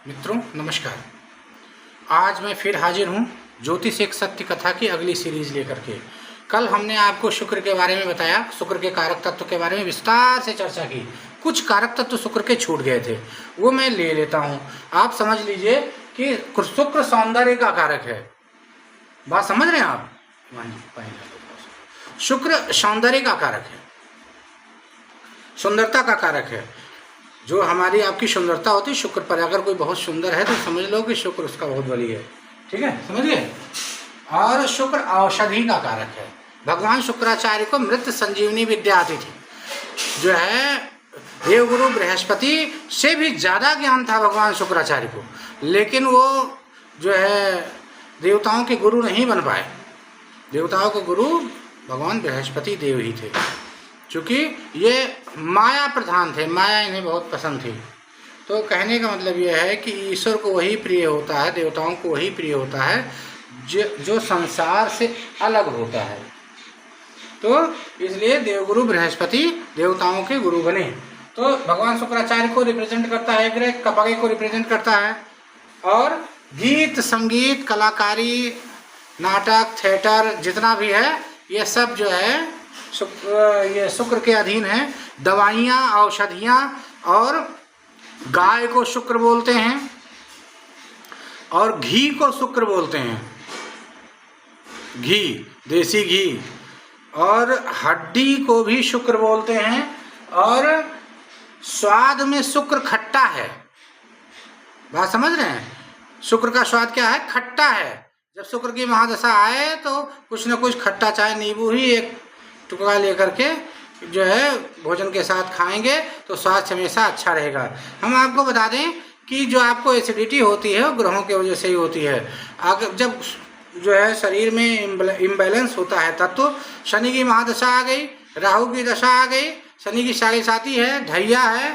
मित्रों नमस्कार। आज मैं फिर हाजिर हूँ ज्योतिष एक सत्य कथा की अगली सीरीज लेकर के। कल हमने आपको शुक्र के बारे में बताया, शुक्र के कारक तत्व के बारे में विस्तार से चर्चा की। कुछ कारक तत्व शुक्र के छूट गए थे, वो मैं ले लेता हूँ। आप समझ लीजिए कि शुक्र सौंदर्य का कारक है। बात समझ रहे हैं आप? शुक्र सौंदर्य का कारक है, सुंदरता का कारक है। जो हमारी आपकी सुंदरता होती है शुक्र पर, अगर कोई बहुत सुंदर है तो समझ लो कि शुक्र उसका बहुत बड़ी है। ठीक है, समझ गए। और शुक्र औषधि का कारक है। भगवान शुक्राचार्य को मृत संजीवनी विद्या आती थी। जो है देवगुरु बृहस्पति से भी ज़्यादा ज्ञान था भगवान शुक्राचार्य को, लेकिन वो जो है देवताओं के गुरु नहीं बन पाए। देवताओं के गुरु भगवान बृहस्पति देव ही थे, क्योंकि ये माया प्रधान थे, माया इन्हें बहुत पसंद थी। तो कहने का मतलब ये है कि ईश्वर को वही प्रिय होता है, देवताओं को वही प्रिय होता है जो संसार से अलग होता है। तो इसलिए देवगुरु बृहस्पति देवताओं के गुरु बने। तो भगवान शुक्राचार्य को रिप्रेजेंट करता है ग्रह, कपागे को रिप्रेजेंट करता है। और गीत संगीत कलाकारी नाटक थिएटर जितना भी है ये सब जो है ये शुक्र के अधीन है। दवाइयाँ औषधियाँ, और गाय को शुक्र बोलते हैं और घी को शुक्र बोलते हैं, घी देसी घी। और हड्डी को भी शुक्र बोलते हैं। और स्वाद में शुक्र खट्टा है। बात समझ रहे हैं? शुक्र का स्वाद क्या है? खट्टा है। जब शुक्र की महादशा आए तो कुछ न कुछ खट्टा, चाहे नींबू ही एक टुकड़ा लेकर के जो है भोजन के साथ खाएंगे तो स्वास्थ्य हमेशा अच्छा रहेगा। हम आपको बता दें कि जो आपको एसिडिटी होती है वो ग्रहों की वजह से ही होती है। अगर जब जो है शरीर में इम्बैलेंस होता है तब तो शनि की महादशा आ गई, राहु की दशा आ गई, शनि की साढ़े साती है, ढैया है,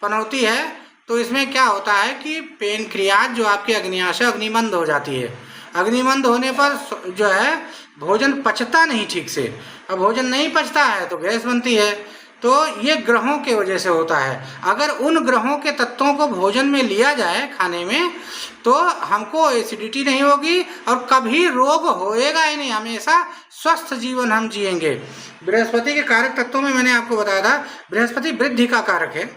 पनौती है, तो इसमें क्या होता है कि पेनक्रियाज जो आपकी अग्न्याशय अग्निमंद हो जाती है। अग्निमंद होने पर जो है भोजन पचता नहीं ठीक से। अब भोजन नहीं पचता है तो गैस बनती है। तो ये ग्रहों के वजह से होता है। अगर उन ग्रहों के तत्वों को भोजन में लिया जाए खाने में तो हमको एसिडिटी नहीं होगी और कभी रोग होएगा ही नहीं, हमेशा स्वस्थ जीवन हम जिएंगे। बृहस्पति के कारक तत्वों में मैंने आपको बताया था, बृहस्पति वृद्धि का कारक है।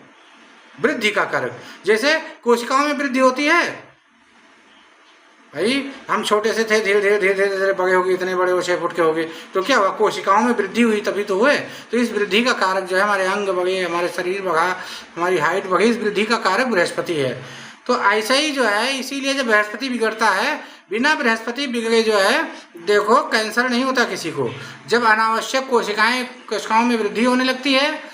वृद्धि का कारक, जैसे कोशिकाओं में वृद्धि होती है भाई, हम छोटे से थे, धीरे धीरे धीरे धीरे धीरे बड़े हो गए, इतने बड़े हो 6 फुट के हो गए, तो क्या हुआ? कोशिकाओं में वृद्धि हुई तभी तो हुए। तो इस वृद्धि का कारक जो है हमारे अंग बढ़े, हमारे शरीर बढ़ा, हमारी हाइट बढ़ी, इस वृद्धि का कारक बृहस्पति है। तो ऐसा ही जो है, इसीलिए जब बृहस्पति बिगड़ता है, बिना बृहस्पति बिगड़े जो है देखो कैंसर नहीं होता किसी को। जब अनावश्यक कोशिकाओं में वृद्धि होने लगती है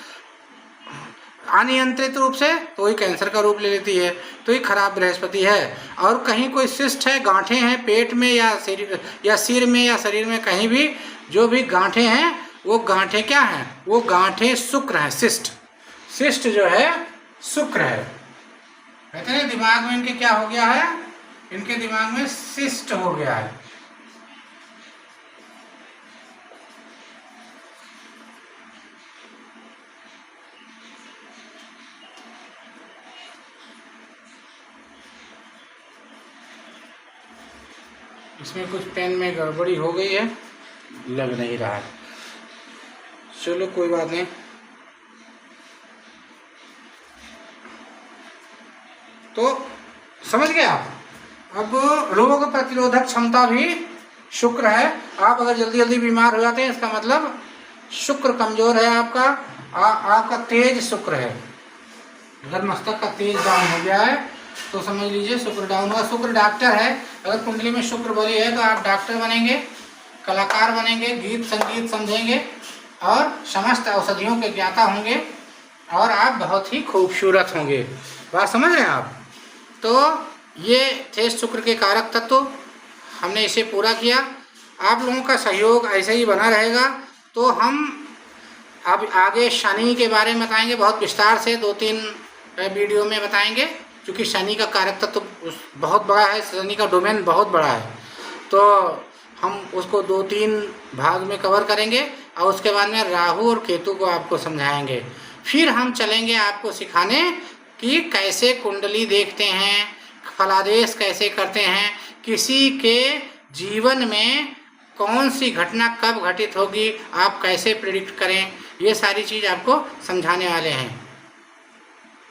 अनियंत्रित रूप से तो वही कैंसर का रूप ले लेती है। तो ये खराब बृहस्पति है। और कहीं कोई सिस्ट है, गांठें हैं पेट में या सिर में या शरीर में, कहीं भी जो भी गांठें हैं वो गांठें क्या हैं? वो गांठें शुक्र हैं। सिस्ट जो है शुक्र है। कहते हैं दिमाग में इनके क्या हो गया है? इनके दिमाग में सिस्ट हो गया है। इसमें कुछ पेन में गड़बड़ी हो गई है, लग नहीं रहा है। चलो कोई बात नहीं। तो समझ गए आप? अब रोग प्रतिरोधक क्षमता भी शुक्र है। आप अगर जल्दी जल्दी बीमार हो जाते हैं इसका मतलब शुक्र कमजोर है आपका। आपका तेज शुक्र है। अगर मस्तक का तेज डाउन हो गया है तो समझ लीजिए शुक्र डाउन हुआ। शुक्र डॉक्टर है। अगर कुंडली में शुक्र बली है तो आप डॉक्टर बनेंगे, कलाकार बनेंगे, गीत संगीत समझेंगे और समस्त औषधियों के ज्ञाता होंगे और आप बहुत ही खूबसूरत होंगे। बात समझ रहे हैं आप? तो ये थे शुक्र के कारक तत्व, हमने इसे पूरा किया। आप लोगों का सहयोग ऐसे ही बना रहेगा तो हम अब आगे शनि के बारे में बताएंगे बहुत विस्तार से, 2-3 वीडियो में बताएंगे, क्योंकि शनि का कारक तत्व बहुत बड़ा है, शनि का डोमेन बहुत बड़ा है। तो हम उसको 2-3 भाग में कवर करेंगे और उसके बाद में राहु और केतु को आपको समझाएंगे। फिर हम चलेंगे आपको सिखाने कि कैसे कुंडली देखते हैं, फलादेश कैसे करते हैं, किसी के जीवन में कौन सी घटना कब घटित होगी आप कैसे प्रिडिक्ट करें, ये सारी चीज़ आपको समझाने वाले हैं।